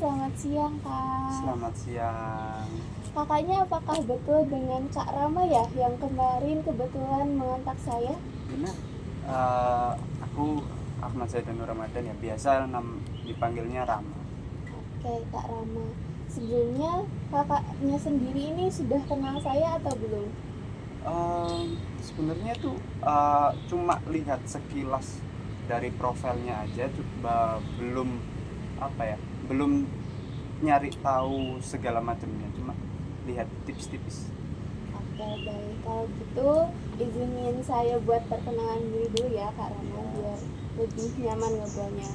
selamat siang Kak. Selamat siang. Kakaknya apakah betul dengan Kak Rama ya yang kemarin kebetulan mengontak saya? Benar. Eh, aku Ahmad Zaidanur Ramadan ya. Biasa dipanggilnya Rama. Oke Kak Rama. Sebelumnya kakaknya sendiri ini sudah kenal saya atau belum? Sebenarnya tuh cuma lihat sekilas dari profilnya aja, belum apa ya, belum nyari tahu segala macamnya. Cuma lihat tips-tipis. Oke baik, kalau gitu izinin saya buat perkenalan diri dulu ya Kak Rama biar lebih nyaman ngobrolnya.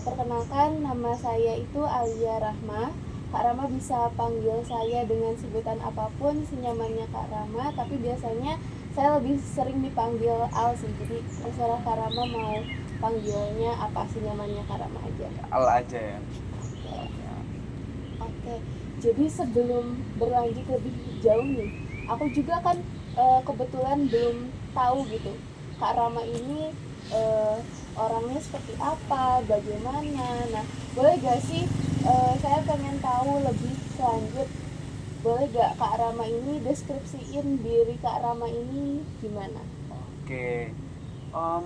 Perkenalkan nama saya itu Alia Rahma. Kak Rama bisa panggil saya dengan sebutan apapun senyamannya Kak Rama, tapi biasanya saya lebih sering dipanggil Al sih. Jadi terserah Kak Rama mau panggilnya apa, senyamannya Kak Rama aja. Al aja ya. Oke, jadi sebelum berlanjut lebih jauh nih, aku juga kan kebetulan belum tahu gitu Kak Rama ini orangnya seperti apa, bagaimana. Nah, boleh gak sih saya pengen tahu lebih lanjut, boleh gak Kak Rama ini deskripsiin diri Kak Rama ini gimana? Oke.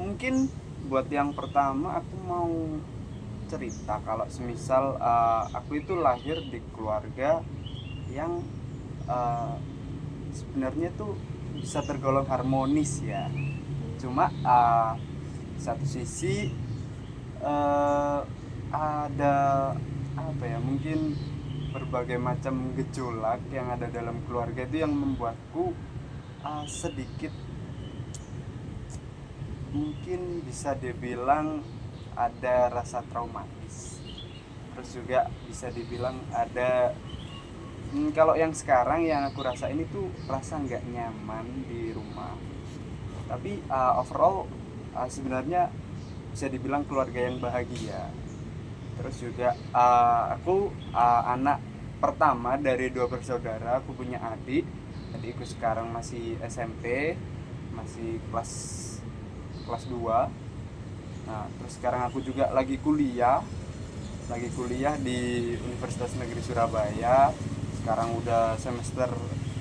Mungkin buat yang pertama aku mau cerita kalau semisal aku itu lahir di keluarga yang uh, sebenarnya tuh bisa tergolong harmonis ya. Cuma satu sisi ada apa ya, mungkin berbagai macam gejolak yang ada dalam keluarga itu yang membuatku sedikit mungkin bisa dibilang ada rasa traumatis. Terus juga bisa dibilang ada kalau yang sekarang yang aku rasain itu rasa nggak nyaman di rumah. Tapi overall sebenarnya bisa dibilang keluarga yang bahagia. Terus juga aku anak pertama dari dua bersaudara. Aku punya adikku sekarang masih SMP, masih kelas kelas 2. Nah, terus sekarang aku juga lagi kuliah di Universitas Negeri Surabaya. Sekarang udah semester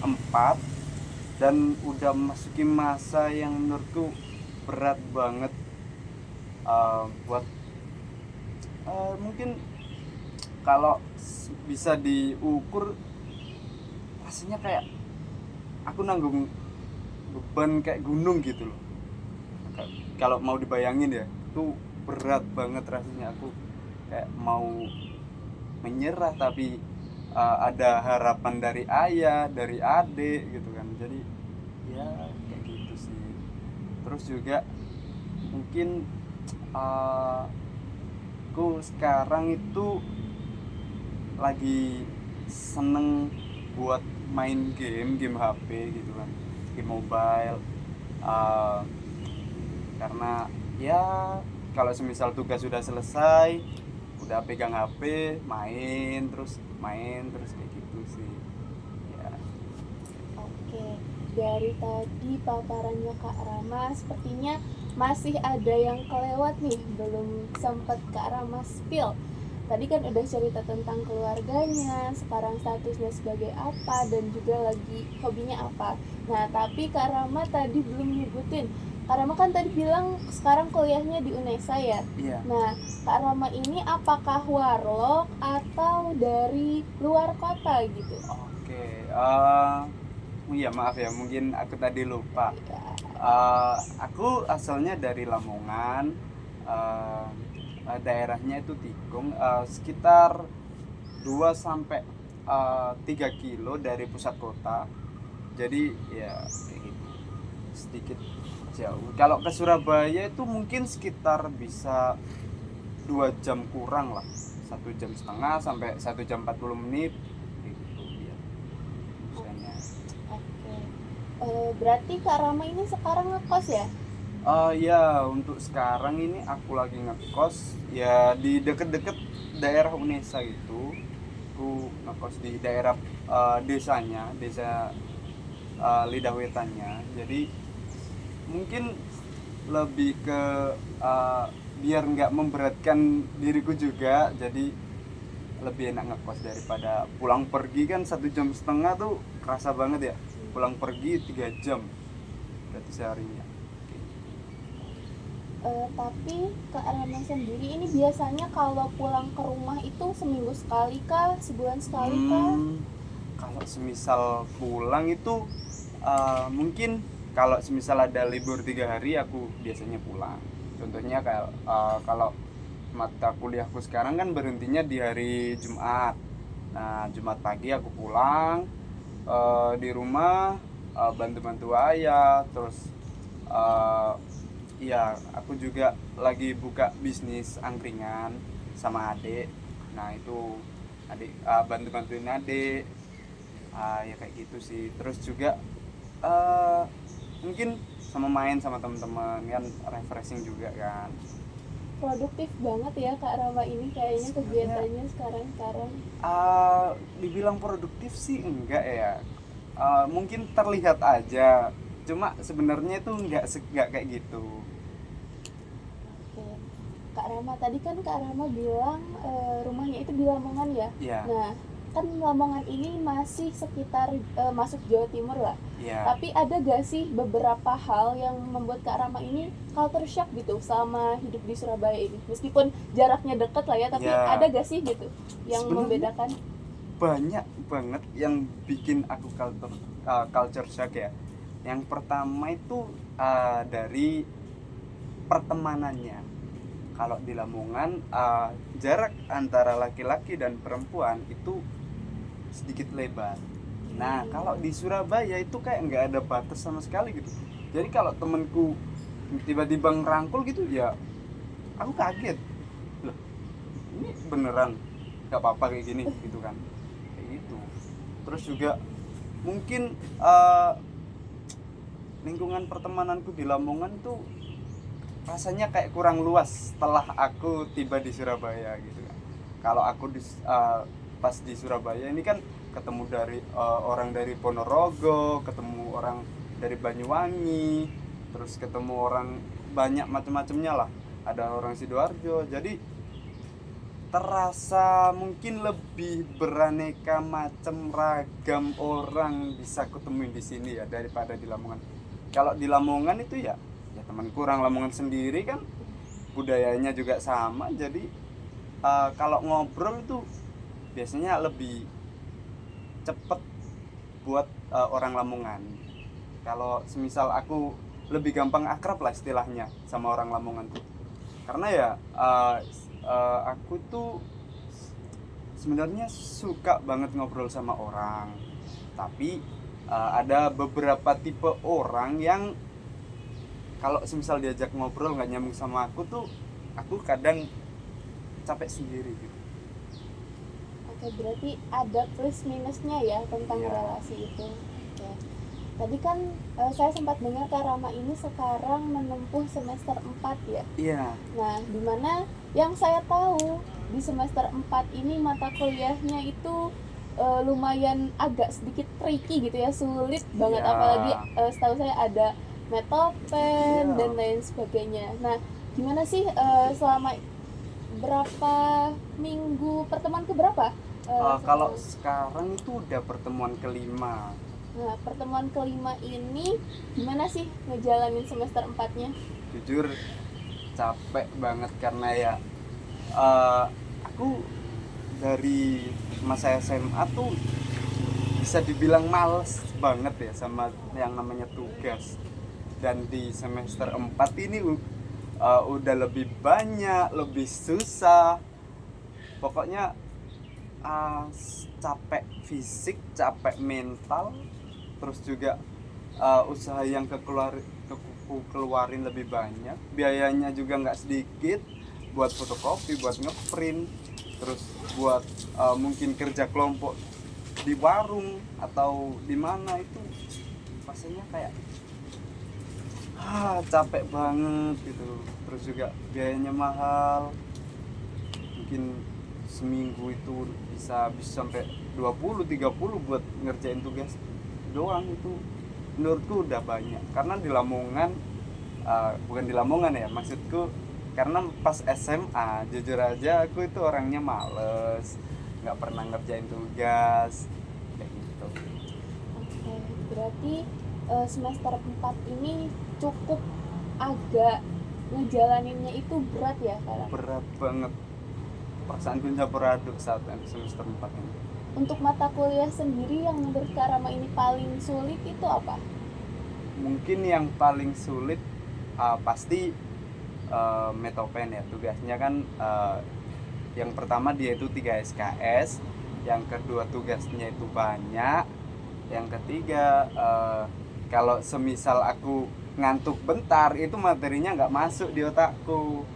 4 dan udah memasuki masa yang menurutku berat banget buat mungkin kalau bisa diukur rasanya kayak aku nanggung beban kayak gunung gitu loh. Kalau mau dibayangin ya, tuh berat banget rasanya. Aku kayak mau menyerah tapi ada harapan dari ayah, dari adik gitu kan. Jadi ya kayak gitu sih. Terus juga mungkin aku sekarang itu lagi seneng buat main game HP gitu kan, game mobile. uh, karena ya kalau semisal tugas sudah selesai udah pegang HP, main terus kayak gitu sih ya. Oke, dari tadi paparannya Kak Rama sepertinya masih ada yang kelewat nih, belum sempat Kak Rama spill. Tadi kan udah cerita tentang keluarganya, sekarang statusnya sebagai apa, dan juga lagi hobinya apa. Nah, tapi Kak Rama tadi belum nyebutin. Kak Rama kan tadi bilang sekarang kuliahnya di UNESA ya? Iya. Nah, Kak Rama ini apakah warlock atau dari luar kota gitu? Oke, iya maaf ya, mungkin aku tadi lupa. Aku asalnya dari Lamongan. uh, Daerahnya itu Tikung, sekitar 2 sampai 3 kilo dari pusat kota. Jadi ya kayak gitu, sedikit jauh. Kalau ke Surabaya itu mungkin sekitar bisa 2 jam kurang lah, 1 jam setengah sampai 1 jam 40 menit gitu ya misalnya. Oke. Berarti Kak Rama ini sekarang ngekos ya? Ya untuk sekarang ini aku lagi ngekos ya di deket-deket daerah Unesa gitu. Aku ngekos di daerah desa Lidah Wetannya. Jadi mungkin lebih ke biar nggak memberatkan diriku juga. Jadi lebih enak ngekos daripada pulang pergi kan 1,5 jam tuh kerasa banget ya. Pulang pergi 3 jam berarti seharinya. Tapi Kak Rama sendiri ini biasanya kalau pulang ke rumah itu seminggu sekali kah, sebulan sekali kah? Kalau semisal pulang itu mungkin kalau semisal ada libur 3 hari aku biasanya pulang. Contohnya kayak kalau mata kuliahku sekarang kan berhentinya di hari Jumat. Nah, Jumat pagi aku pulang di rumah bantu-bantu ayah, terus eh, iya, aku juga lagi buka bisnis angkringan sama adik. Nah, itu adik bantu-bantuin adik. Ya kayak gitu sih. Terus juga eh, mungkin sama main sama teman-teman kan refreshing juga kan. Produktif banget ya Kak Rama ini kayaknya Sebenarnya kegiatannya sekarang-sekarang. dibilang produktif sih enggak ya. Mungkin terlihat aja. Cuma sebenarnya itu enggak kayak gitu. Oke. Kak Rama tadi kan Kak Rama bilang rumahnya itu di Lamongan ya. Iya, Nah, kan Lamongan ini masih sekitar masuk Jawa Timur lah. iya. Tapi ada gak sih beberapa hal yang membuat Kak Rama ini culture shock gitu sama hidup di Surabaya ini? Meskipun jaraknya dekat lah ya, tapi Ya, ada gak sih gitu yang sebenarnya membedakan? banyak banget yang bikin aku culture shock ya. Yang pertama itu dari pertemanannya. Kalau di Lamongan jarak antara laki-laki dan perempuan itu sedikit lebar. Nah, kalau di Surabaya itu kayak nggak ada batas sama sekali gitu. Jadi kalau temenku tiba-tiba ngerangkul gitu ya, aku kaget. Loh, ini beneran nggak apa-apa kayak gini gitu kan? Kayak gitu. Terus juga mungkin lingkungan pertemananku di Lamongan tuh rasanya kayak kurang luas setelah aku tiba di Surabaya gitu kan. Kalau aku pas di Surabaya ini kan ketemu dari orang dari Ponorogo, ketemu orang dari Banyuwangi, terus ketemu orang banyak macam-macamnya lah. Ada orang Sidoarjo. Jadi terasa mungkin lebih beraneka macam ragam orang bisa ketemuin di sini ya daripada di Lamongan. Kalau di Lamongan itu ya temanku orang Lamongan sendiri kan budayanya juga sama, jadi kalau ngobrol itu biasanya lebih cepet buat orang Lamongan. Kalau semisal aku lebih gampang akrab lah istilahnya sama orang Lamongan tuh, karena ya aku tuh sebenarnya suka banget ngobrol sama orang, tapi ada beberapa tipe orang yang kalau semisal diajak ngobrol nggak nyambung sama aku tuh aku kadang capek sendiri gitu. Oke, berarti ada plus minusnya ya tentang Iya. relasi itu. Oke. Tadi kan saya sempat dengar Kak Rama ini sekarang menempuh semester 4 ya. Iya. Nah, dimana yang saya tahu di semester 4 ini mata kuliahnya itu lumayan agak sedikit tricky gitu ya, sulit banget. Iya. Apalagi setahu saya ada metopen Iya. dan lain sebagainya. Nah, gimana sih selama berapa minggu pertemuan ke berapa? Kalau sekarang itu udah pertemuan kelima. Nah, pertemuan kelima ini gimana sih ngejalanin semester 4-nya? Jujur capek banget karena ya eh, aku dari masa SMA tuh bisa dibilang males banget ya sama yang namanya tugas. Dan di semester 4 ini udah lebih banyak, lebih susah. Pokoknya capek fisik, capek mental, terus juga usaha yang keluarin lebih banyak, biayanya juga nggak sedikit buat fotokopi, buat ngeprint, terus buat mungkin kerja kelompok di warung atau di mana itu rasanya kayak capek banget gitu. Terus juga biayanya mahal, mungkin seminggu itu bisa sampai 20-30 buat ngerjain tugas doang. Itu menurutku udah banyak, karena di Lamongan bukan di Lamongan ya maksudku, karena pas SMA jujur aja aku itu orangnya males, nggak pernah ngerjain tugas kayak gitu. Oke, berarti semester 4 ini cukup agak ngejalaninnya itu berat ya Kak? Berat banget, perasaanku campur aduk saat semester 4 ini. Untuk mata kuliah sendiri yang menurut Kak Rama ini paling sulit itu apa? Mungkin yang paling sulit pasti metopen ya, tugasnya kan yang pertama dia itu 3 SKS, yang kedua tugasnya itu banyak, yang ketiga kalau semisal aku ngantuk bentar itu materinya nggak masuk di otakku,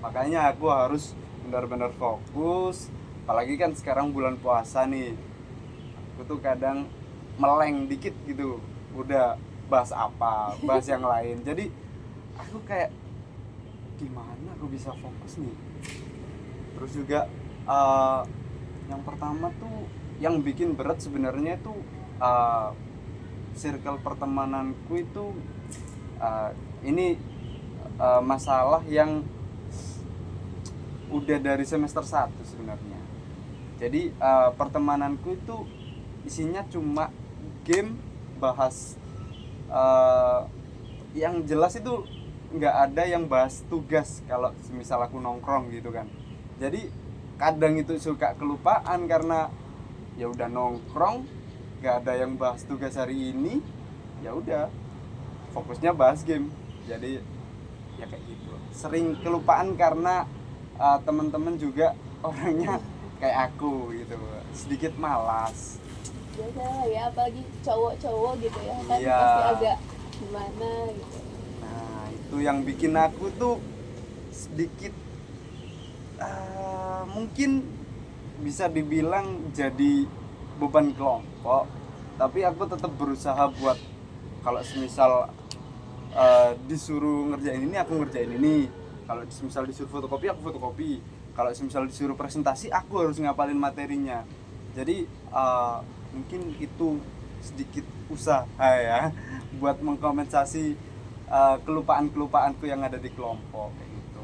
makanya aku harus benar-benar fokus. Apalagi kan sekarang bulan puasa nih, aku tuh kadang meleng dikit gitu, udah bahas apa, bahas yang lain, jadi aku kayak gimana aku bisa fokus nih. Terus juga yang pertama tuh yang bikin berat sebenarnya itu circle pertemananku itu ini masalah yang udah dari semester 1 sebenarnya. Jadi pertemananku itu isinya cuma game, bahas yang jelas itu nggak ada yang bahas tugas kalau misal aku nongkrong gitu kan. Jadi kadang itu suka kelupaan karena ya udah nongkrong, nggak ada yang bahas tugas hari ini, ya udah fokusnya bahas game. Jadi ya kayak gitu, sering kelupaan karena teman-teman juga orangnya kayak aku gitu, sedikit malas. Biasa lah ya, apalagi cowok-cowok gitu ya kan, Iya. pasti agak gimana gitu. Nah itu yang bikin aku tuh sedikit mungkin bisa dibilang jadi beban kelompok, tapi aku tetap berusaha buat kalau semisal disuruh ngerjain ini aku ngerjain ini, kalau semisal disuruh fotokopi aku fotokopi, kalau semisal disuruh presentasi aku harus ngapalin materinya. Jadi mungkin itu sedikit usaha ya buat mengkompensasi kelupaan-kelupaanku yang ada di kelompok kayak gitu.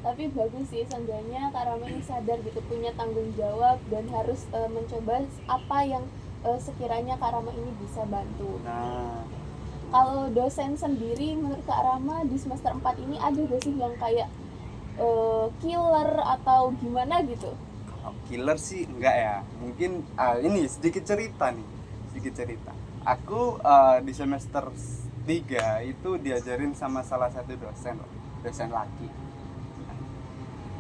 Tapi bagus sih, seenggaknya Kak Rama ini sadar gitu, punya tanggung jawab dan harus mencoba apa yang sekiranya Kak Rama ini bisa bantu. Nah, Kalau dosen sendiri menurut Kak Rama di semester 4 ini ada gak sih yang kayak killer atau gimana gitu? kalau killer sih enggak ya. Mungkin ini sedikit cerita nih, sedikit cerita. Aku di semester 3 itu diajarin sama salah satu dosen laki.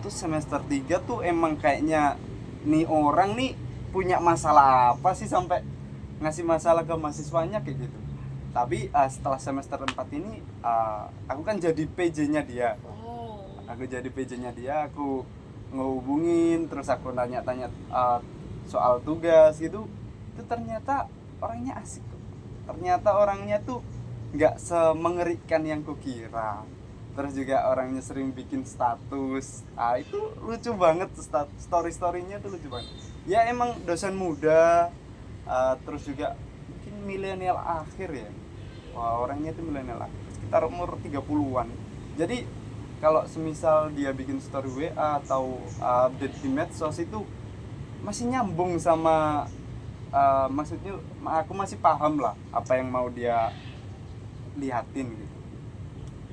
Itu semester 3 tuh emang kayaknya nih orang nih punya masalah apa sih sampai ngasih masalah ke mahasiswanya kayak gitu. Tapi setelah semester 4 ini aku kan jadi PJ-nya dia. Wow. Aku jadi PJ-nya dia, aku ngehubungin, terus aku tanya-tanya soal tugas gitu. Itu ternyata orangnya asik kok. Ternyata orangnya tuh nggak semengerikan yang kukira. Terus juga orangnya sering bikin status. Itu lucu banget, story-storynya tuh lucu banget. Ya emang dosen muda, terus juga mungkin milenial akhir ya. Wah, orangnya tuh milenial akhir, sekitar umur 30-an. Jadi kalau semisal dia bikin story WA atau update di medsos itu masih nyambung sama maksudnya aku masih paham lah apa yang mau dia liatin gitu.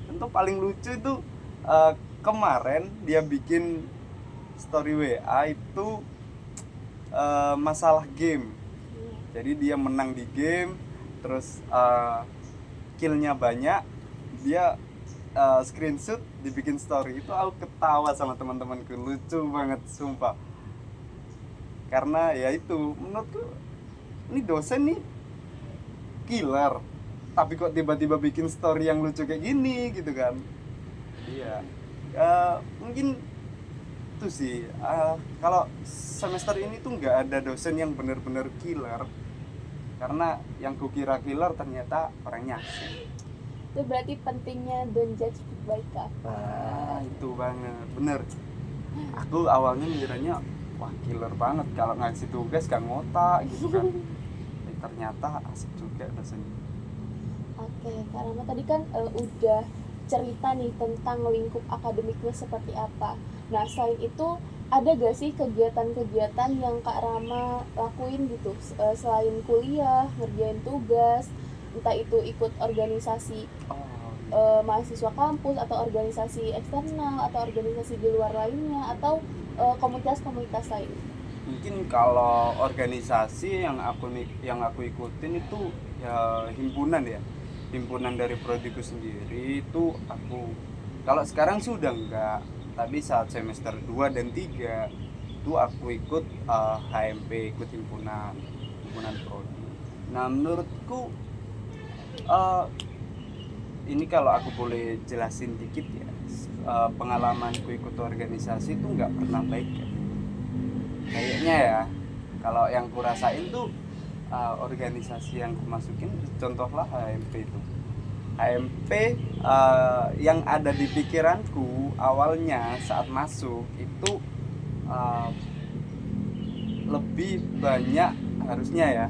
Tentu paling lucu itu kemarin dia bikin story WA itu masalah game. Jadi dia menang di game, terus killnya banyak, dia screenshot dibikin story. Itu aku ketawa sama teman-temanku, lucu banget sumpah. Karena ya itu menurutku ini dosen nih killer, tapi kok tiba-tiba bikin story yang lucu kayak gini gitu kan. Iya, mungkin itu sih. Kalau semester ini tuh nggak ada dosen yang benar-benar killer, karena yang kukira killer ternyata orangnya asik. Itu berarti pentingnya don't judge book by cover. Itu banget, bener. Aku awalnya ngiranya wah killer banget kalau ngasih tugas gak ngotak gitu kan. Ternyata asik juga dosennya. Oke, karena tadi kan udah cerita nih tentang lingkup akademiknya seperti apa. Nah, selain itu ada gak sih kegiatan-kegiatan yang Kak Rama lakuin gitu selain kuliah, ngerjain tugas, entah itu ikut organisasi mahasiswa kampus atau organisasi eksternal atau organisasi di luar lainnya atau komunitas-komunitas lain? Mungkin kalau organisasi yang aku ikutin itu ya himpunan ya, himpunan dari prodiku sendiri itu aku. Kalau sekarang sih udah enggak, tapi saat semester 2 dan 3 itu aku ikut HMP, ikut himpunan prodi. Nah menurutku eh, ini kalau aku boleh jelasin dikit ya, pengalamanku ikut organisasi itu nggak pernah baik ya. Kayaknya ya, kalau yang kurasain tuh organisasi yang kumasukin, contohlah HMP itu. HMP yang ada di pikiranku awalnya saat masuk itu uh, lebih banyak, harusnya ya,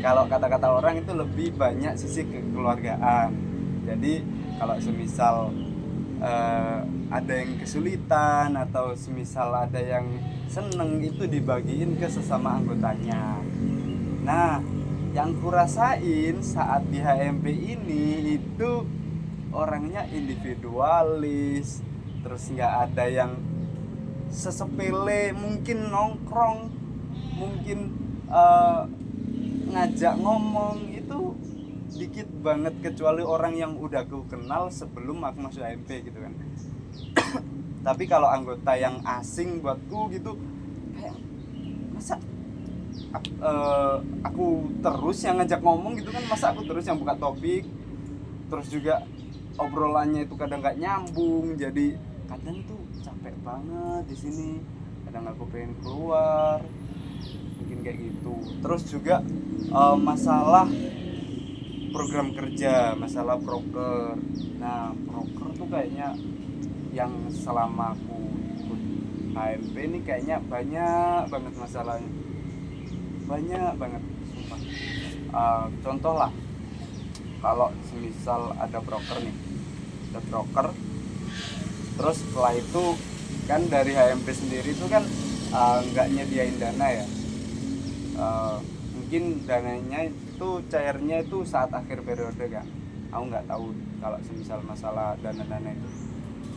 kalau kata-kata orang itu lebih banyak sisi kekeluargaan. Jadi kalau semisal ada yang kesulitan atau semisal ada yang seneng, itu dibagiin ke sesama anggotanya. Nah yang kurasain saat di HMP ini itu orangnya individualis, terus nggak ada yang sesepele, mungkin nongkrong, mungkin ngajak ngomong itu dikit banget, kecuali orang yang udah aku kenal sebelum aku masuk HMP gitu kan. Tapi kalau anggota yang asing buatku gitu, kayak masa aku terus yang ngajak ngomong gitu kan, masa aku terus yang buka topik, terus juga obrolannya itu kadang nggak nyambung, jadi kadang tuh capek banget di sini, kadang aku pengen keluar, mungkin kayak gitu. Terus juga masalah program kerja, masalah proker. Nah proker tuh kayaknya yang selama aku ikut HMP ini kayaknya banyak banget masalahnya, banyak banget sumpah. Contoh lah, kalau semisal ada broker nih, ada broker, terus setelah itu kan dari HMP sendiri itu kan nggak nyediain dana ya. Mungkin dananya itu cairnya itu saat akhir periode kan, aku nggak tahu kalau semisal masalah dana-dana itu,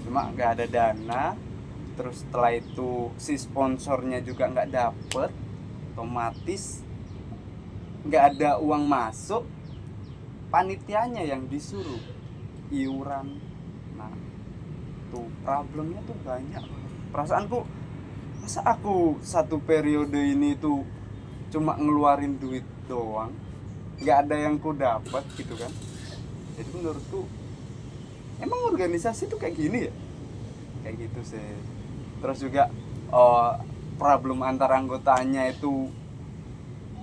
cuma nggak ada dana. Terus setelah itu si sponsornya juga nggak dapet, otomatis nggak ada uang masuk, panitianya yang disuruh iuran. Nah tuh problemnya tuh banyak. Perasaanku, masa aku satu periode ini tuh cuma ngeluarin duit doang, nggak ada yang ku dapat gitu kan. Jadi menurutku emang organisasi tuh kayak gini ya, kayak gitu sih. Terus juga problem antar anggotanya itu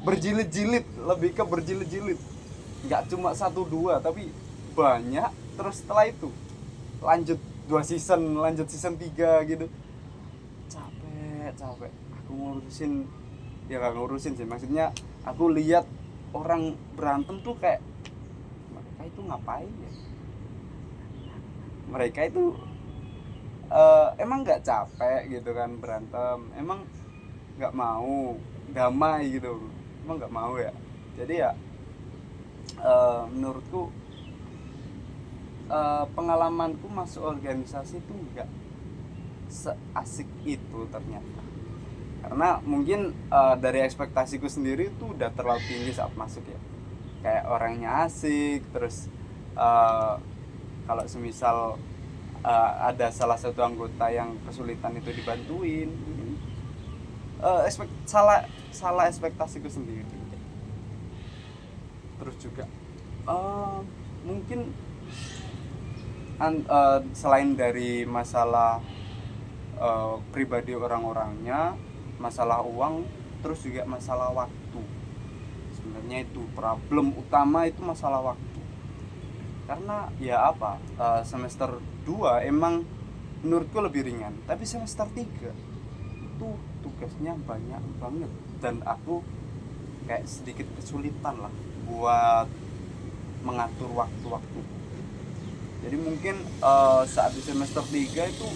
berjilid-jilid, lebih ke berjilid-jilid, nggak cuma 1 2 tapi banyak. Terus setelah itu lanjut 2 season, lanjut season 3 gitu. Capek aku ngurusin, ya gak ngurusin sih, maksudnya aku lihat orang berantem tuh kayak, mereka itu ngapain ya, mereka itu emang nggak capek gitu kan berantem, emang nggak mau damai gitu, emang nggak mau ya. Jadi ya menurutku pengalamanku masuk organisasi itu nggak seasik itu ternyata, karena mungkin dari ekspektasiku sendiri itu udah terlalu tinggi saat masuk ya, kayak orangnya asik, terus kalau semisal ada salah satu anggota yang kesulitan itu dibantuin, salah ekspektasiku sendiri. Terus juga mungkin selain dari masalah pribadi orang-orangnya, masalah uang, terus juga masalah waktu. Sebenarnya itu problem utama, itu masalah waktu. Karena ya apa, semester 2 emang menurutku lebih ringan, tapi semester 3 itu tugasnya banyak banget, dan aku kayak sedikit kesulitan lah buat mengatur waktu-waktu. Jadi mungkin saat di semester 3 itu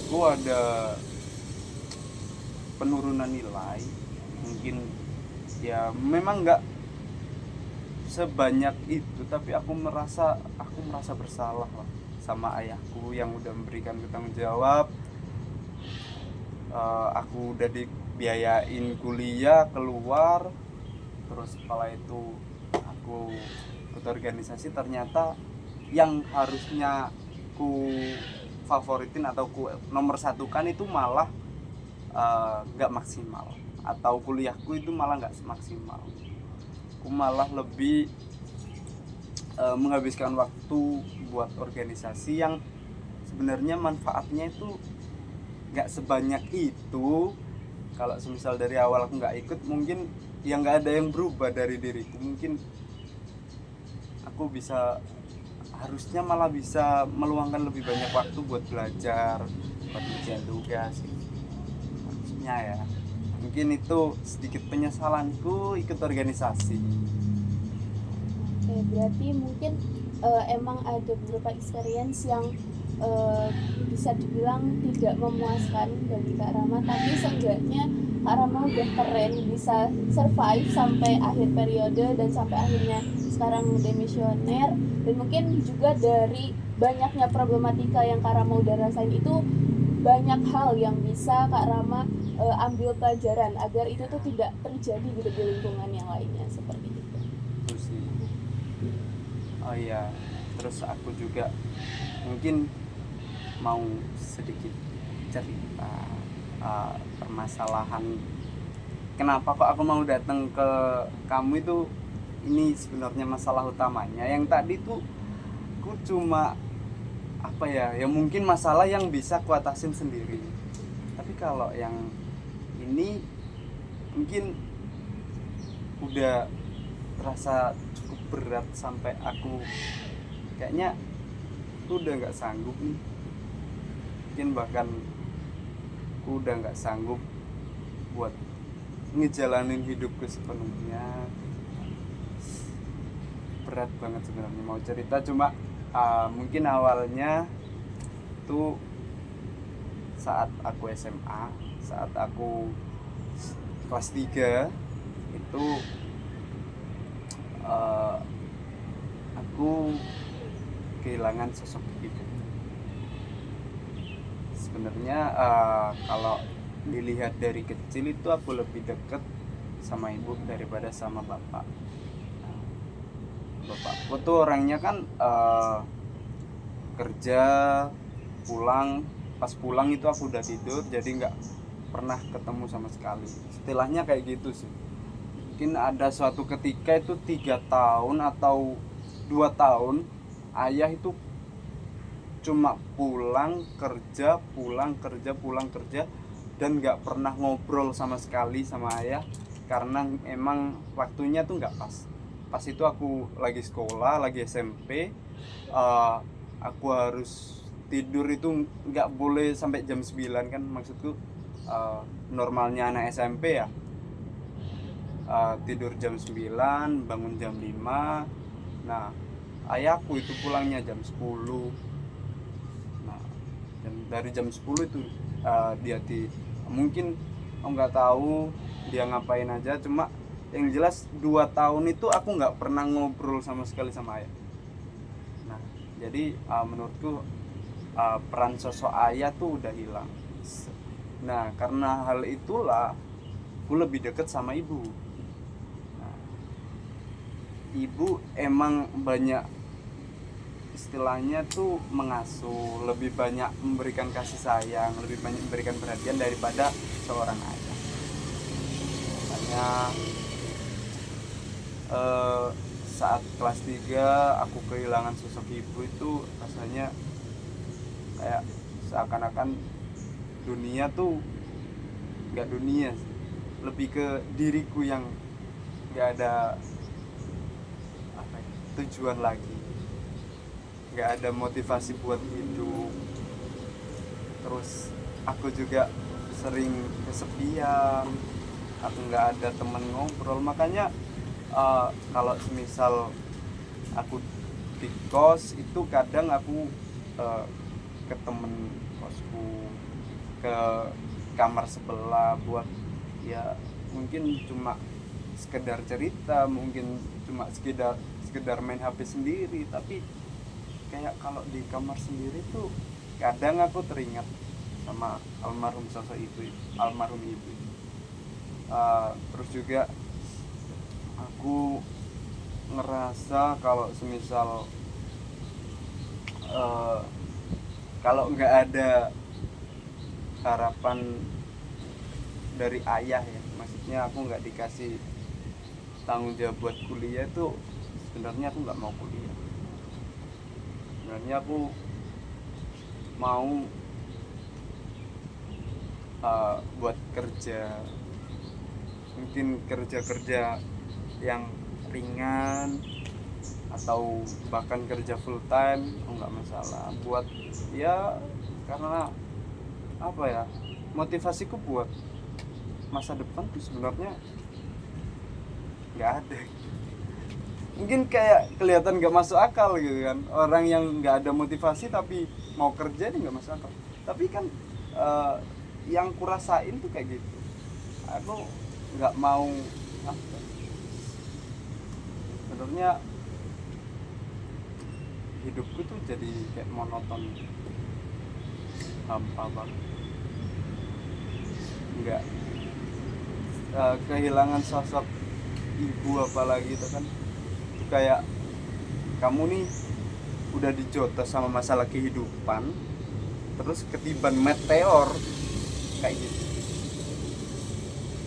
gue ada penurunan nilai, mungkin ya memang nggak sebanyak itu, tapi aku merasa bersalah lah sama ayahku yang udah memberikan tanggung jawab. Aku udah dibiayain kuliah keluar, terus setelah itu aku ikut organisasi, ternyata yang harusnya ku favoritin atau ku nomor satukan itu malah nggak maksimal, atau kuliahku itu malah nggak maksimal. Aku malah lebih menghabiskan waktu buat organisasi yang sebenarnya manfaatnya itu nggak sebanyak itu. Kalau semisal dari awal aku nggak ikut, mungkin yang nggak ada yang berubah dari diriku. Mungkin aku harusnya malah bisa meluangkan lebih banyak waktu buat belajar, buat ujian tugas harusnya ya. Mungkin itu sedikit penyesalanku ikut organisasi. Oke, berarti mungkin emang ada beberapa experience yang bisa dibilang tidak memuaskan bagi Kak Rama, tapi seenggaknya Kak Rama udah keren bisa survive sampai akhir periode dan sampai akhirnya sekarang demisioner. Dan mungkin juga dari banyaknya problematika yang Kak Rama udah rasain itu, banyak hal yang bisa Kak Rama ambil pelajaran agar itu tuh tidak terjadi gitu di lingkungan yang lainnya, seperti itu. Terus sih, oh iya, terus aku juga mungkin mau sedikit cerita permasalahan kenapa kok aku mau datang ke kamu itu. Ini sebenarnya masalah utamanya. Yang tadi tuh aku cuma apa ya, ya mungkin masalah yang bisa kuatasin sendiri. Tapi kalau yang ini mungkin udah terasa cukup berat sampai aku kayaknya aku udah nggak sanggup nih. Mungkin bahkan aku udah nggak sanggup buat ngejalanin hidupku sepenuhnya. Berat banget sebenarnya mau cerita, cuma mungkin awalnya tuh saat aku SMA, saat aku kelas 3 itu aku kehilangan sosok ibu. Sebenarnya kalau dilihat dari kecil itu aku lebih deket sama ibu daripada sama bapak. Bapakku tuh orangnya kan kerja, pas pulang itu aku udah tidur, jadi nggak pernah ketemu sama sekali. Istilahnya kayak gitu sih. Mungkin ada suatu ketika itu 3 tahun atau 2 tahun ayah itu cuma pulang kerja, dan nggak pernah ngobrol sama sekali sama ayah, karena emang waktunya tuh nggak pas itu aku lagi sekolah, lagi SMP. Aku harus tidur itu nggak boleh sampai jam 9 kan, maksudku normalnya anak SMP ya, tidur jam 9, bangun jam 5. Nah ayahku itu pulangnya jam 10. Nah dan dari jam 10 itu dia mungkin nggak tahu dia ngapain aja, cuma yang jelas 2 tahun itu aku nggak pernah ngobrol sama sekali sama ayah. Nah jadi menurutku peran sosok ayah tuh udah hilang. Nah karena hal itulah aku lebih deket sama ibu. Nah, ibu emang banyak istilahnya tuh mengasuh, lebih banyak memberikan kasih sayang, lebih banyak memberikan perhatian daripada seorang ayah. Makanya saat kelas 3 aku kehilangan sosok ibu itu rasanya kayak seakan-akan dunia tuh nggak dunia, lebih ke diriku yang nggak ada tujuan lagi, nggak ada motivasi buat hidup. Terus aku juga sering kesepian, aku nggak ada temen ngobrol. Makanya kalau semisal aku di kos itu kadang aku ke temen kosku, ke kamar sebelah, buat ya mungkin cuma sekedar cerita, mungkin cuma sekedar main HP sendiri. Tapi kayak kalau di kamar sendiri tuh kadang aku teringat sama almarhum sosok ibu, almarhum ibu. Terus juga aku ngerasa kalau semisal kalau nggak ada harapan dari ayah ya, maksudnya aku nggak dikasih tanggung jawab buat kuliah tuh, sebenarnya aku nggak mau kuliah. Sebenarnya aku mau buat kerja, mungkin kerja yang ringan atau bahkan kerja full time, nggak masalah. Buat ya, karena apa ya, motivasiku buat masa depan tuh sebenarnya nggak ada. Mungkin kayak kelihatan nggak masuk akal gitu kan, orang yang nggak ada motivasi tapi mau kerja ini nggak masuk akal. Tapi kan yang kurasain tuh kayak gitu. Aku nggak mau apa, sebenarnya hidupku tuh jadi kayak monoton, hampa banget. Nggak kehilangan sosok ibu apalagi itu kan, itu kayak kamu nih udah dijotos sama masalah kehidupan, terus ketiban meteor kayak gitu.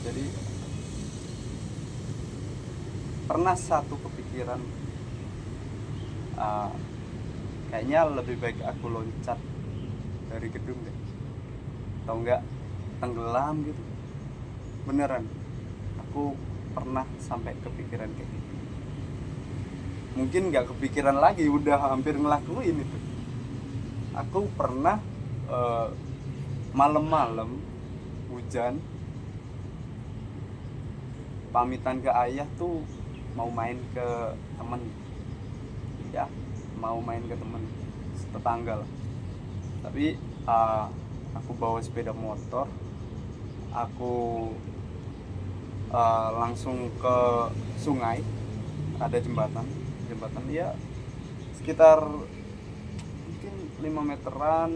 Jadi pernah satu kepikiran, kayaknya lebih baik aku loncat dari gedung deh, atau enggak tenggelam gitu. Beneran, aku pernah sampai kepikiran kayak gitu. Mungkin nggak kepikiran lagi, udah hampir ngelakuin itu. Aku pernah malam-malam hujan, pamitan ke ayah tuh mau main ke temen, ya mau main ke temen tetangga lah. Tapi aku bawa sepeda motor, aku langsung ke sungai, ada jembatan ya sekitar mungkin 5 meteran.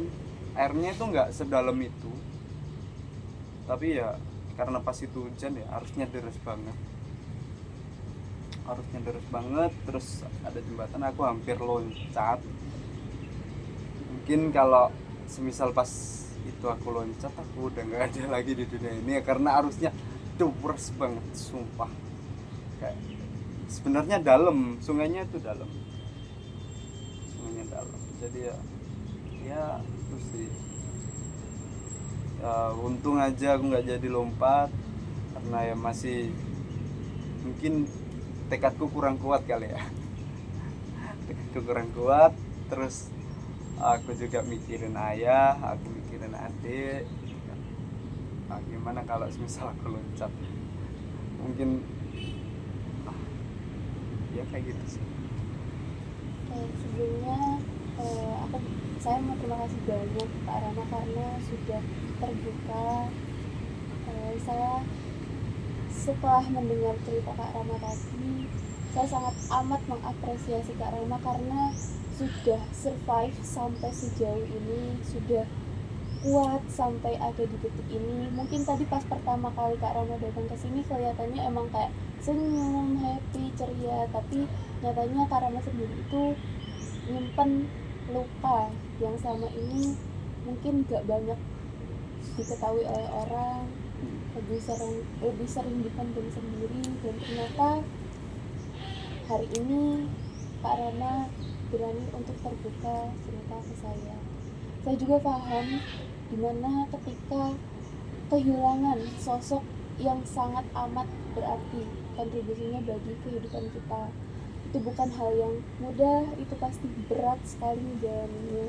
Airnya itu nggak sedalam itu, tapi ya karena pas itu hujan ya harusnya deras banget. Terus ada jembatan, aku hampir loncat. Mungkin kalau semisal pas itu aku loncat, aku udah nggak ada lagi di dunia ini ya, karena arusnya deras banget, sumpah. Kayak sebenarnya dalam, sungainya dalam. Jadi ya itu sih. Untung aja aku nggak jadi lompat, karena ya masih mungkin tekadku kurang kuat kali ya. Terus aku juga mikirin ayah, aku mikirin adik. Gimana kalau misal aku loncat, mungkin ya kayak gitu sih. Sebelumnya saya mau terima kasih banyak Kak Rama karena sudah terbuka. Saya setelah mendengar cerita Kak Rama tadi, saya sangat amat mengapresiasi Kak Rama karena sudah survive sampai sejauh ini, sudah kuat sampai ada di detik ini. Mungkin tadi pas pertama kali Kak Rama datang ke sini kelihatannya emang kayak senyum, happy, ceria, tapi nyatanya Kak Rama sendiri itu nyimpen luka yang selama ini mungkin gak banyak diketahui oleh orang, lebih sering dipendam sendiri. Dan ternyata hari ini Kak Rama berani untuk terbuka cerita ke saya. Saya juga paham dimana ketika kehilangan sosok yang sangat amat berarti kontribusinya bagi kehidupan kita, itu bukan hal yang mudah, itu pasti berat sekali menjalaninya.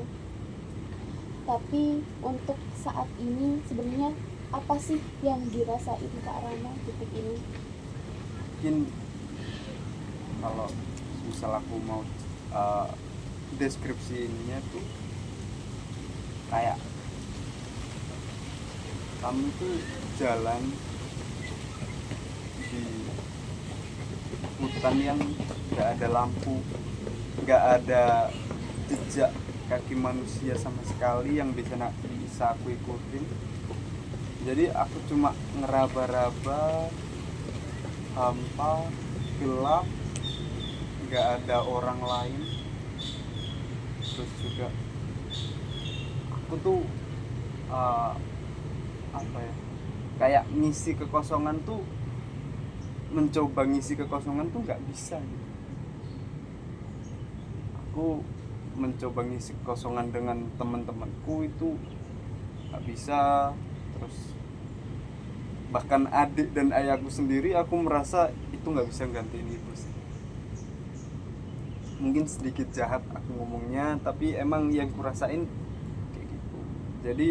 Tapi untuk saat ini sebenarnya apa sih yang dirasain Kak Rama detik ini? Mungkin kalau misal aku mau deskripsinya tuh kayak kami tuh jalan di hutan yang nggak ada lampu, nggak ada jejak kaki manusia sama sekali yang bisa aku ikutin. Jadi aku cuma ngeraba-raba, hampa, gelap, nggak ada orang lain. Terus juga aku tuh apa ya, kayak ngisi kekosongan tuh, mencoba ngisi kekosongan tuh nggak bisa gitu. Aku mencoba ngisi kekosongan dengan teman-temanku itu nggak bisa. Terus bahkan adik dan ayahku sendiri aku merasa itu nggak bisa gantiin ibu sih. Mungkin sedikit jahat aku ngomongnya, tapi emang yang kurasain kayak gitu. Jadi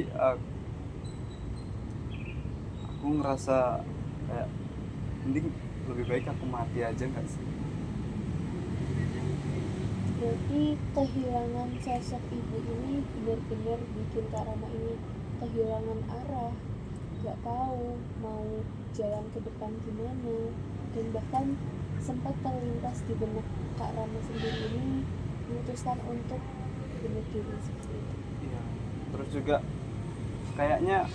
aku ngerasa kayak mending lebih baik aku mati aja nggak sih. Berarti kehilangan sosok ibu ini benar-benar bikin Kak Rama ini kehilangan arah, nggak tahu mau jalan ke depan gimana, dan bahkan sempat terlintas di benak Kak Rama sendiri ini memutuskan untuk bunuh diri seperti itu. Iya. Terus juga kayaknya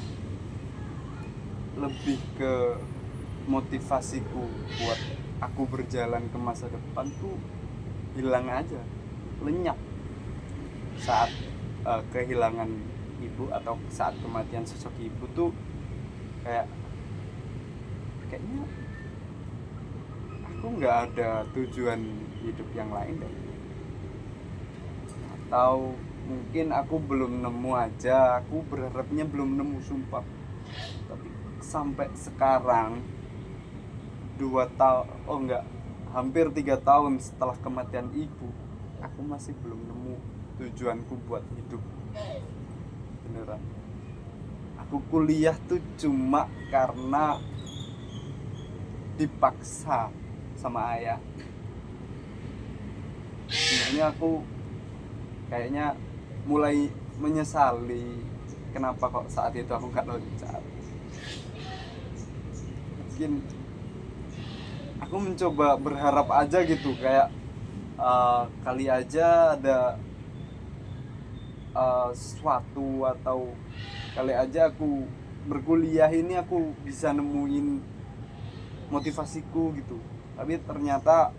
lebih ke motivasiku buat aku berjalan ke masa depan tuh hilang aja, lenyap saat kehilangan ibu atau saat kematian sosok ibu tuh kayaknya aku nggak ada tujuan hidup yang lain deh. Atau mungkin aku belum nemu aja, aku berharapnya belum nemu, sumpah. Tapi sampai sekarang hampir 3 tahun setelah kematian ibu, aku masih belum nemu tujuanku buat hidup beneran. Aku kuliah tuh cuma karena dipaksa sama ayah. Sebenarnya aku kayaknya mulai menyesali kenapa kok saat itu aku gak loncat. Mungkin aku mencoba berharap aja gitu, kayak kali aja ada sesuatu, atau kali aja aku berkuliah ini aku bisa nemuin motivasiku gitu. Tapi ternyata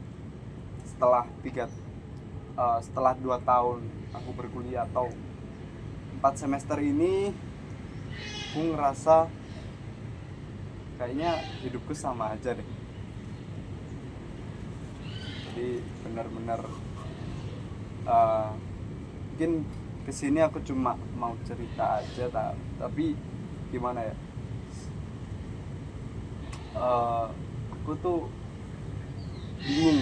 setelah 2 tahun aku berkuliah atau 4 semester ini, aku ngerasa kayaknya hidupku sama aja deh. Jadi benar-benar mungkin kesini aku cuma mau cerita aja, tapi gimana ya, aku tuh bingung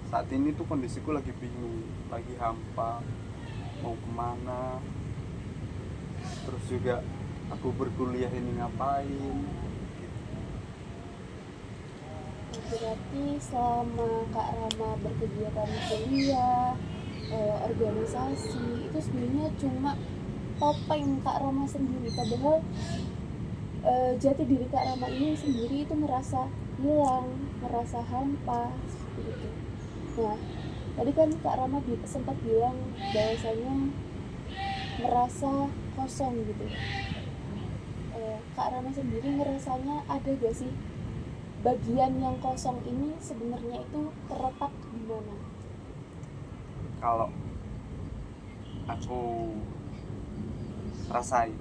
saat ini tuh, kondisiku lagi bingung, lagi hampa, mau kemana. Terus juga aku berkuliah ini ngapain. Berarti selama Kak Rama berkegiatan kuliah, organisasi, itu sebenarnya cuma topeng Kak Rama sendiri, padahal jati diri Kak Rama ini sendiri itu merasa hilang, merasa hampa seperti itu. Nah, tadi kan Kak Rama sempat bilang bahwasanya merasa kosong gitu. Kak Rama sendiri ngerasanya ada gak sih bagian yang kosong ini sebenarnya itu terletak di mana? Kalau aku rasain,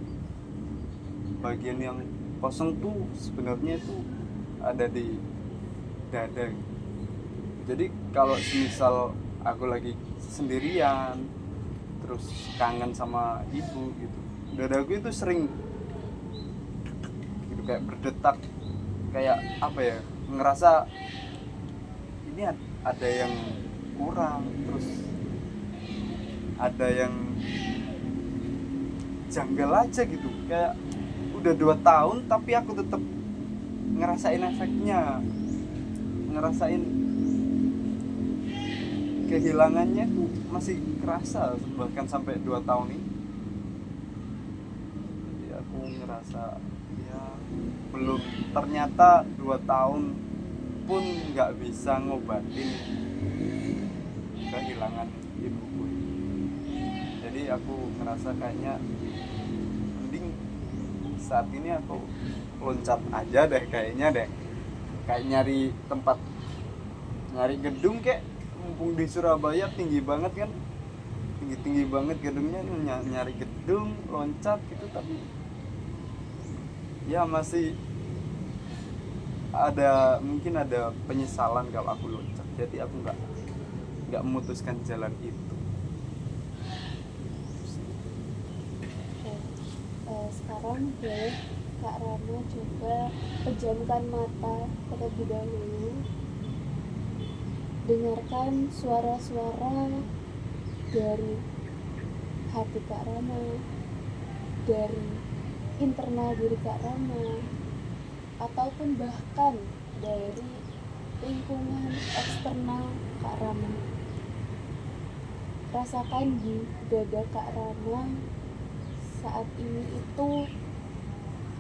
bagian yang kosong tuh sebenarnya itu ada di dada. Jadi kalau misal aku lagi sendirian terus kangen sama ibu gitu, dadaku itu sering gitu kayak berdetak, kayak apa ya, ngerasa ini ada yang kurang, terus ada yang janggal aja gitu. Kayak udah 2 tahun tapi aku tetap ngerasain efeknya, ngerasain kehilangannya tuh masih kerasa bahkan sampai 2 tahun ini. Jadi aku ngerasa ya belum, ternyata 2 tahun pun nggak bisa ngobatin kehilangan ibuku. Jadi aku ngerasa kayaknya mending saat ini aku loncat aja deh, kayaknya deh, kayak nyari tempat, nyari gedung, kayak mumpung di Surabaya tinggi banget kan, tinggi banget gedungnya, nyari gedung loncat gitu. Tapi ya masih ada, mungkin ada penyesalan kalau aku loncat, jadi aku nggak memutuskan jalan itu. Sekarang boleh Kak Rama coba pejamkan mata terlebih dahulu, dengarkan suara-suara dari hati Kak Rama, dari internal diri Kak Rama, ataupun bahkan dari lingkungan eksternal Kak Rama. Rasakan di dada Kak Rama saat ini itu,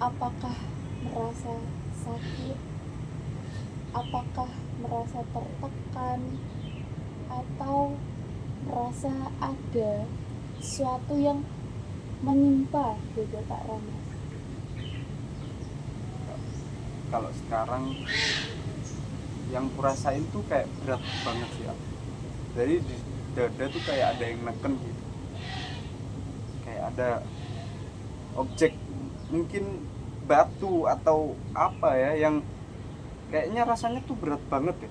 apakah merasa sakit, apakah merasa tertekan, atau merasa ada sesuatu yang menimpa dada Kak Rama. Kalau sekarang yang kurasain tuh kayak berat banget sih aku. Jadi di dada tuh kayak ada yang neken gitu, kayak ada objek, mungkin batu atau apa ya, yang kayaknya rasanya tuh berat banget ya.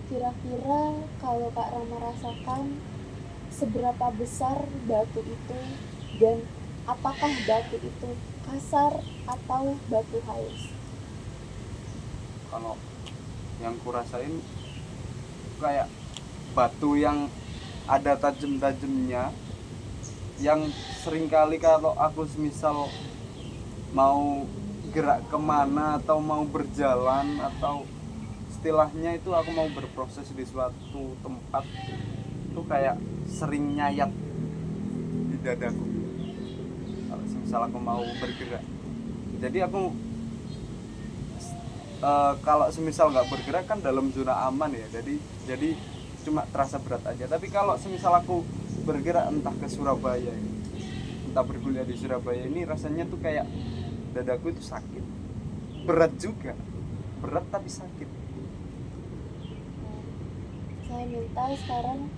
Kira-kira kalau Kak Rama rasakan, seberapa besar batu itu, dan apakah batu itu kasar atau batu halus? Kalau yang kurasain kayak batu yang ada tajem-tajemnya, yang seringkali kalau aku semisal mau gerak kemana atau mau berjalan, atau istilahnya itu aku mau berproses di suatu tempat, itu kayak sering nyayat di dadaku kalau semisal aku mau bergerak. Jadi aku kalau semisal nggak bergerak kan dalam zona aman ya, jadi cuma terasa berat aja. Tapi kalau semisal aku bergerak entah ke Surabaya, entah berkuliah di Surabaya, ini rasanya tuh kayak dadaku itu sakit, berat juga, berat tapi sakit. Saya minta sekarang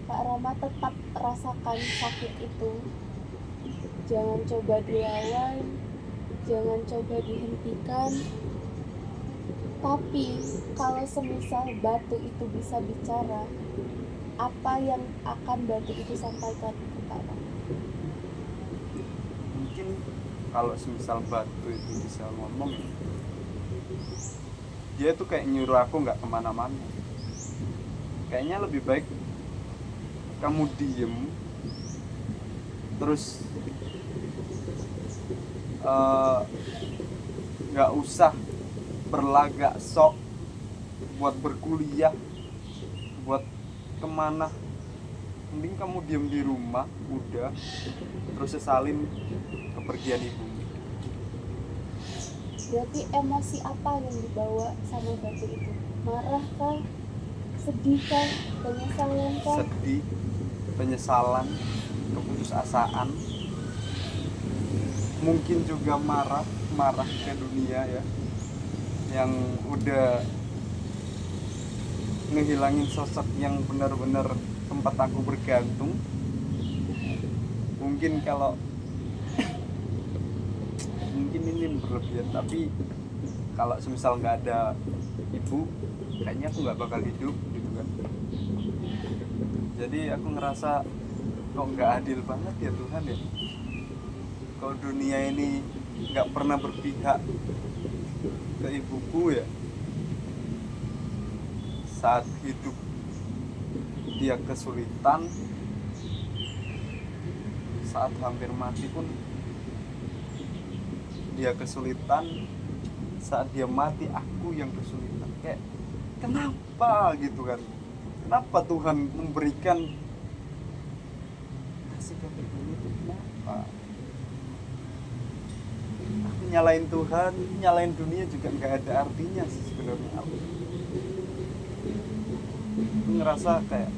Kak Rama tetap rasakan sakit itu, jangan coba dilawan, jangan coba dihentikan. Tapi kalau semisal batu itu bisa bicara, apa yang akan batu itu sampaikan ke Kak Rama? Mungkin kalau semisal batu itu bisa ngomong, dia tuh kayak nyuruh aku nggak kemana-mana. Kayaknya lebih baik kamu diem, terus nggak usah berlagak sok buat berkuliah, buat kemana. Mending kamu diem di rumah udah, terus sesalin kepergian ibu. Berarti emosi apa yang dibawa sama batu itu? Marah kah? Sedih kah? Penyesalan kah? Sedih, penyesalan, keputusasaan, mungkin juga marah ke dunia ya, yang udah ngehilangin sosok yang benar-benar tempat aku bergantung. Mungkin kalau mungkin ini berlebihan, tapi kalau semisal nggak ada ibu, kayaknya aku nggak bakal hidup gitu kan. Jadi aku ngerasa kok nggak adil banget ya Tuhan ya, kalau dunia ini nggak pernah berpihak ke ibuku ya. Saat hidup dia kesulitan, saat hampir mati pun dia kesulitan, saat dia mati aku yang kesulitan. Kayak kenapa gitu kan, kenapa Tuhan memberikan nasib kayak begini tuh, kenapa? aku nyalain Tuhan, nyalain dunia juga nggak ada artinya sih sebenarnya. Aku ngerasa kayak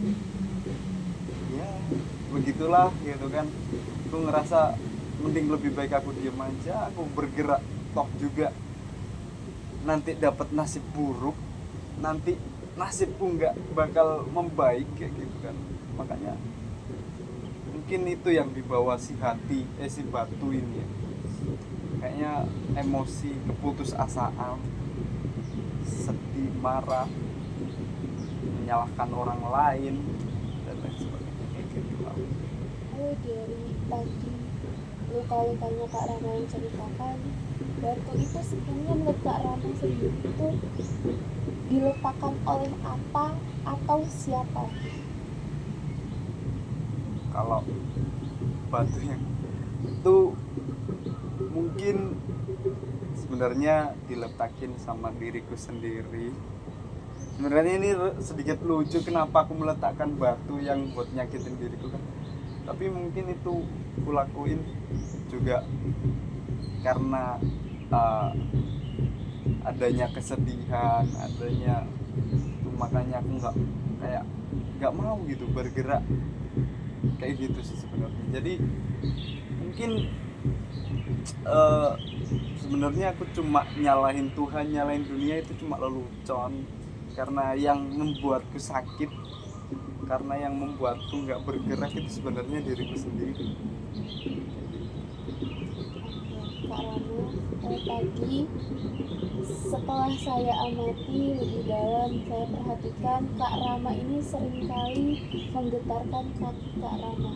ya begitulah gitu kan. Aku ngerasa mending lebih baik aku diem aja, aku bergerak, toh juga nanti dapat nasib buruk, nanti nasibku nggak bakal membaik kayak gitu kan. Makanya mungkin itu yang dibawa si hati si batu ini ya. Kayaknya emosi, keputusasaan, sedih, marah, menyalahkan orang lain dan lain sebagainya kayak gitu. Oh, dari tadi luka-lukanya Kak Rama yang ceritakan, batu itu sebenarnya menurut Kak Rama sendiri itu diletakkan oleh apa atau siapa? Kalau batu yang itu mungkin sebenarnya diletakin sama diriku sendiri. Sebenarnya ini sedikit lucu kenapa aku meletakkan batu yang buat nyakitin diriku kan. Tapi mungkin itu aku lakuin juga karena adanya kesedihan, adanya itu, makanya aku nggak mau gitu bergerak kayak gitu sih sebenarnya. Jadi mungkin sebenarnya aku cuma nyalahin Tuhan, nyalahin dunia itu cuma lelucon, karena yang membuatku sakit, karena yang membuatku nggak bergerak itu sebenarnya diriku sendiri. Kak Rama, tadi setelah saya amati lebih dalam, saya perhatikan Kak Rama ini seringkali menggetarkan kaki Kak Rama.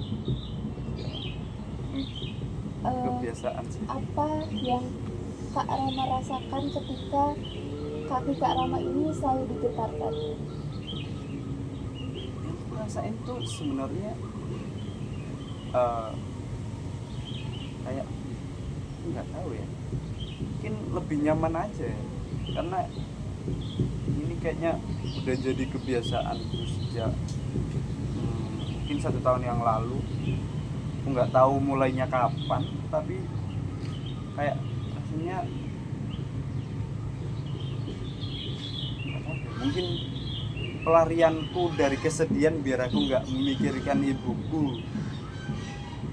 Kebiasaan sih. Apa yang Kak Rama rasakan ketika kaki Kak Rama ini selalu digetarkan? Yang aku rasain tuh sebenarnya kayak nggak tahu ya, mungkin lebih nyaman aja ya. Karena ini kayaknya udah jadi kebiasaanku sejak mungkin 1 tahun yang lalu. Aku nggak tahu mulainya kapan, tapi kayak rasanya nggak tahu ya, mungkin pelarianku dari kesedihan biar aku nggak memikirkan ibuku.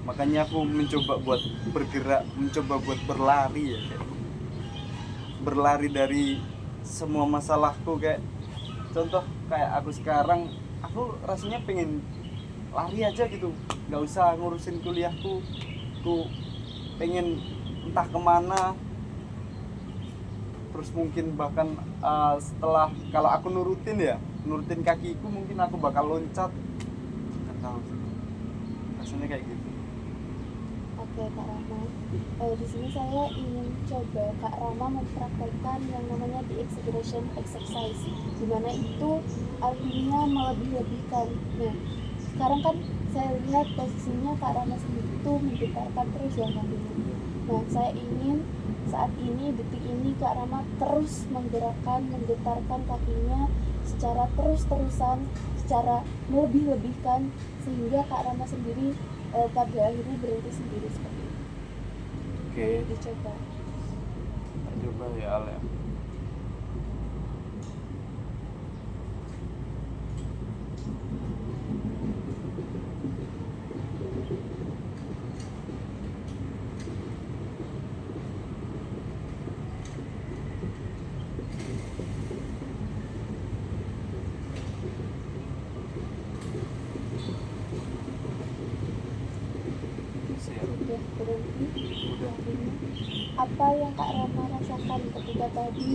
Makanya aku mencoba buat bergerak, mencoba buat berlari ya, kayak berlari dari semua masalahku. Kayak contoh kayak aku sekarang, aku rasanya pengen lari aja gitu, nggak usah ngurusin kuliahku. Aku pengen entah kemana, terus mungkin bahkan setelah kalau aku nurutin kakiku, mungkin aku bakal loncat, nggak tahu sih. Rasanya kayak gitu. Oke Kak Rama, di sini saya ingin coba Kak Rama mempraktekkan yang namanya the exaggeration exercise, dimana itu artinya melebih-lebihkan. Nah, sekarang kan saya lihat posisinya Kak Rama sendiri itu menggetarkan terus ya kakinya. Nah, saya ingin saat ini, detik ini Kak Rama terus menggetarkan kakinya secara terus-terusan, secara melebih-lebihkan, sehingga Kak Rama sendiri pada akhirnya berhenti sendiri seperti itu. Oke, Boleh dicoba. kita coba ya Al ya. Udah berhenti. Udah. Akhirnya, apa yang Kak Rama rasakan ketika tadi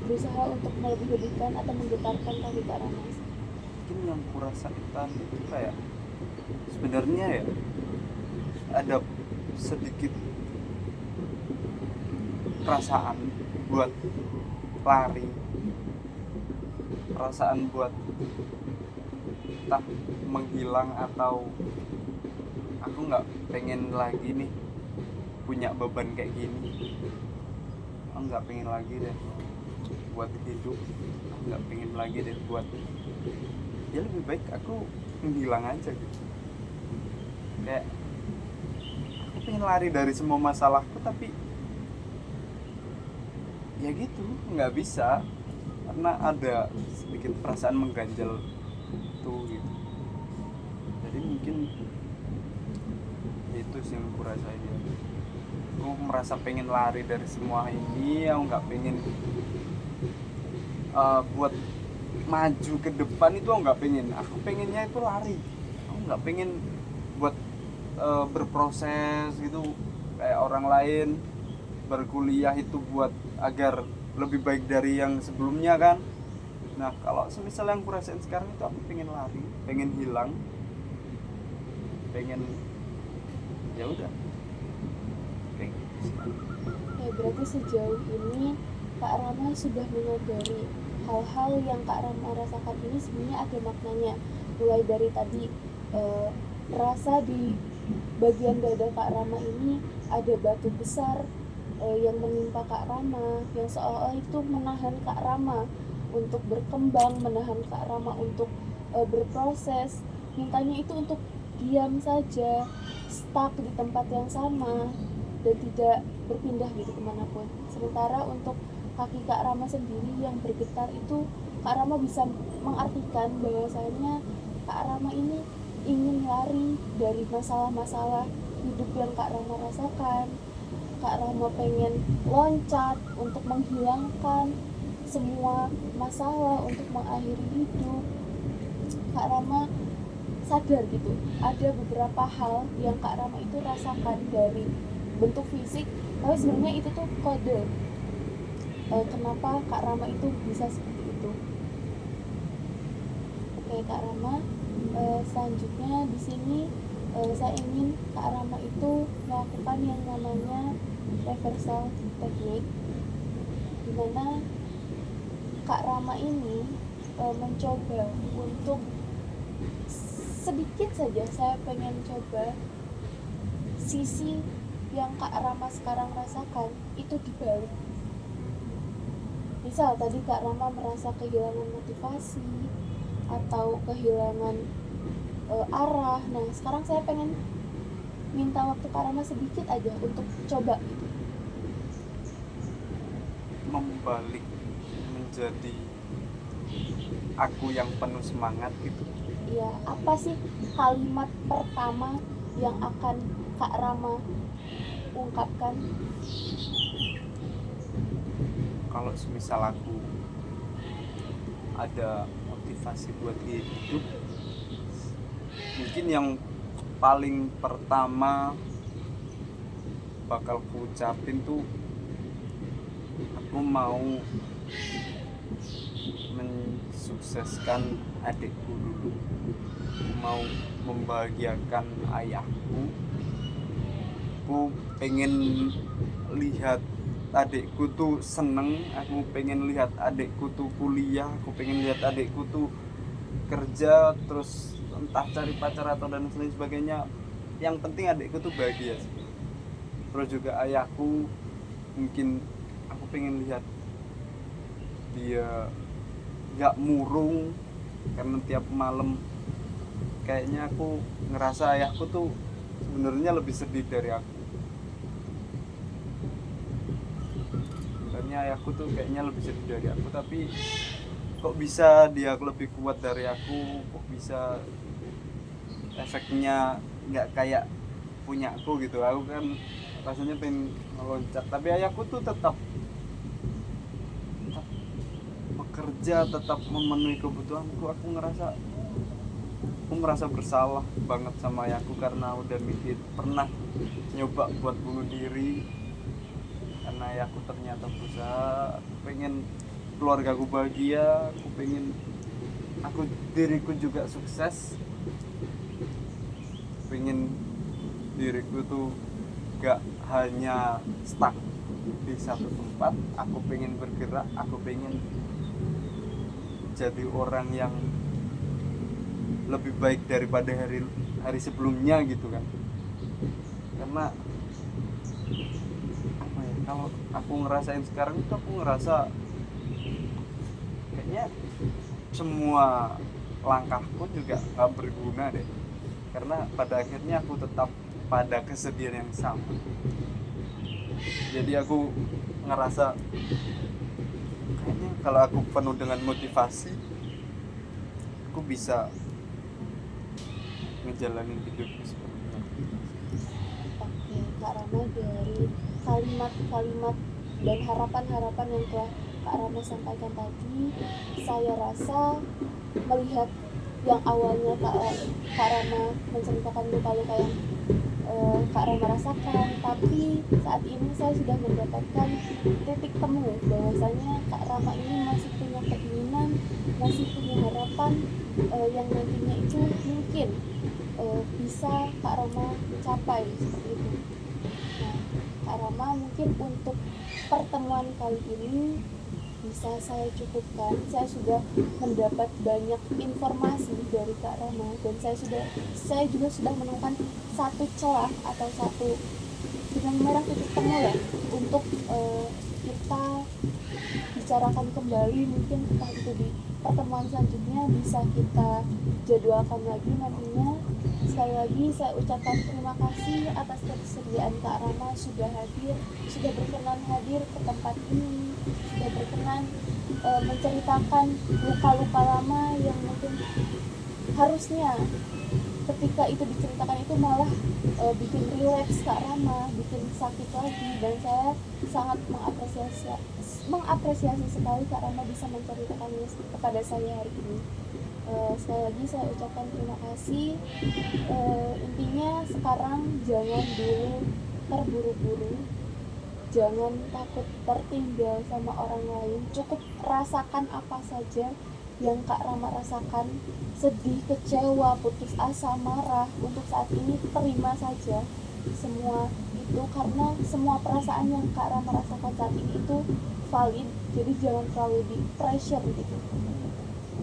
berusaha untuk melebih-lebihkan atau menggetarkan kaki Kak Rama? Mungkin yang kurasain itu kayak sebenarnya ya ada sedikit perasaan buat lari, perasaan buat entah menghilang, atau aku nggak pengen lagi nih punya beban kayak gini. Aku nggak pengen lagi deh buat hidup, aku nggak pengen lagi deh buat, ya lebih baik aku menghilang aja gitu. Kayak aku pengen lari dari semua masalahku, tapi ya gitu, nggak bisa karena ada sedikit perasaan mengganjal tuh gitu. Jadi mungkin itu sih yang aku rasain ya. Aku merasa pengen lari dari semua ini, aku nggak pengen buat maju ke depan itu aku nggak pengen. Aku pengennya itu lari, aku nggak pengen buat berproses gitu kayak orang lain berkuliah itu buat agar lebih baik dari yang sebelumnya kan. Nah kalau semisal yang aku rasain sekarang itu aku pengen lari, pengen hilang, pengen ya udah kayak gitu sih. Berarti sejauh ini Kak Rama sudah menyadari hal-hal yang Kak Rama rasakan ini sebenarnya ada maknanya. Mulai dari tadi rasa di bagian dada Kak Rama ini ada batu besar yang menimpa Kak Rama, yang seolah itu menahan Kak Rama untuk berkembang, menahan Kak Rama untuk berproses. Mintanya itu untuk diam saja, stuck di tempat yang sama dan tidak berpindah gitu kemanapun. Sementara untuk kaki Kak Rama sendiri yang bergetar itu, Kak Rama bisa mengartikan bahwasanya Kak Rama ini ingin lari dari masalah-masalah hidup yang Kak Rama rasakan. Kak Rama pengen loncat untuk menghilangkan semua masalah, untuk mengakhiri hidup. Kak Rama sadar gitu, ada beberapa hal yang Kak Rama itu rasakan dari bentuk fisik, tapi sebenarnya itu tuh kode kenapa Kak Rama itu bisa seperti itu. Oke Kak Rama, selanjutnya di sini saya ingin Kak Rama itu melakukan yang namanya reversal technique, dimana Kak Rama ini mencoba untuk sedikit saja, saya pengen coba sisi yang Kak Rama sekarang rasakan itu dibalik. Misal tadi Kak Rama merasa kehilangan motivasi atau kehilangan arah. Nah sekarang saya pengen minta waktu Kak Rama sedikit aja untuk coba gitu, Membalik menjadi aku yang penuh semangat gitu. ya. Apa sih kalimat pertama yang akan Kak Rama ungkapkan? Kalau semisal aku ada motivasi buat hidup, mungkin yang paling pertama bakal ku ucapin tuh, aku mau mensukseskan adikku dulu, mau membahagiakan ayahku. Aku pengen lihat adikku tuh seneng, aku pengen lihat adikku tuh kuliah, aku pengen lihat adikku tuh kerja, terus entah cari pacar atau dan lain sebagainya. Yang penting adikku tuh bahagia sih. Terus juga ayahku, mungkin aku pengen lihat dia gak murung karena tiap malam kayaknya aku ngerasa ayahku tuh sebenarnya lebih sedih dari aku. Sebenarnya ayahku tuh kayaknya lebih sedih dari aku, tapi kok bisa dia lebih kuat dari aku, kok bisa efeknya nggak kayak punya aku gitu. Aku kan rasanya pengen meloncat, tapi ayahku tuh tetap bekerja, tetap memenuhi kebutuhanku. Aku merasa bersalah banget sama ayahku karena udah mikir, pernah nyoba buat bunuh diri karena ayahku ternyata berusaha. Aku pengen keluarga aku bahagia, aku pengen diriku juga sukses, pengen diriku tuh gak hanya stuck di satu tempat. Aku pengen bergerak, aku pengen jadi orang yang lebih baik daripada hari sebelumnya gitu kan. Karena apa ya, kalau aku ngerasain sekarang itu, aku ngerasa kayaknya semua langkahku juga gak berguna deh, karena pada akhirnya aku tetap pada kesedihan yang sama. Jadi aku ngerasa kayaknya kalau aku penuh dengan motivasi, aku bisa ngejalanin hidupku sepenuhnya. Oke, Kak Rama, dari kalimat-kalimat dan harapan-harapan yang telah Kak Rama sampaikan tadi, saya rasa melihat yang awalnya Kak Rama menceritakan luka-luka yang Kak Rama rasakan, tapi saat ini saya sudah mendapatkan titik temu bahwasanya Kak Rama ini masih punya keinginan, masih punya harapan yang nantinya itu mungkin bisa Kak Rama capai seperti itu. Nah, Kak Rama, mungkin untuk pertemuan kali ini bisa saya cukupkan. Saya sudah mendapat banyak informasi dari Kak Rama dan saya juga sudah menemukan satu celah atau satu benang merah titik temu ya untuk kita bicarakan kembali, mungkin entah itu di pertemuan selanjutnya bisa kita jadwalkan lagi nantinya. Sekali lagi saya ucapkan terima kasih atas kesediaan Kak Rama sudah sudah berkenan hadir ke tempat ini, sudah berkenan menceritakan luka-luka lama yang mungkin harusnya ketika itu diceritakan itu malah bikin relapse Kak Rama, bikin sakit lagi, dan saya sangat mengapresiasi sekali Kak Rama bisa menceritakannya kepada saya hari ini. Sekali lagi saya ucapkan terima kasih. Intinya sekarang jangan dulu terburu-buru, jangan takut tertinggal sama orang lain, cukup rasakan apa saja yang Kak Rama rasakan, sedih, kecewa, putus asa, marah. Untuk saat ini terima saja semua itu, karena semua perasaan yang Kak Rama rasakan saat ini itu valid, jadi jangan terlalu di pressure gitu,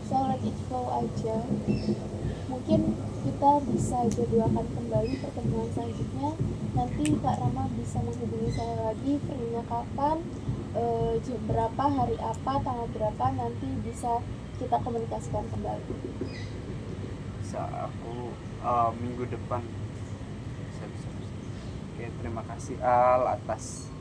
so let it flow aja. Mungkin kita bisa jadwalkan kembali pertemuan selanjutnya. Nanti Kak Rama bisa menghubungi saya lagi, free-nya kapan, jam berapa, hari apa, tanggal berapa, nanti bisa kita komunikasikan kembali. Aku minggu depan bisa. Oke, terima kasih Al atas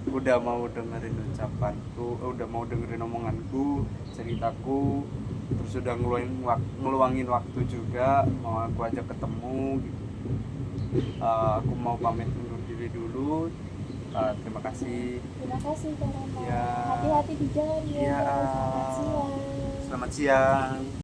udah mau dengerin ucapanku, udah mau dengerin omonganku, ceritaku, terus udah ngeluangin waktu juga mau aku ajak ketemu gitu. Aku mau pamit undur diri dulu. Terima kasih. Terima kasih Kak Rama. Ya. Hati-hati di jalan ya. Ya. Selamat siang. Selamat siang.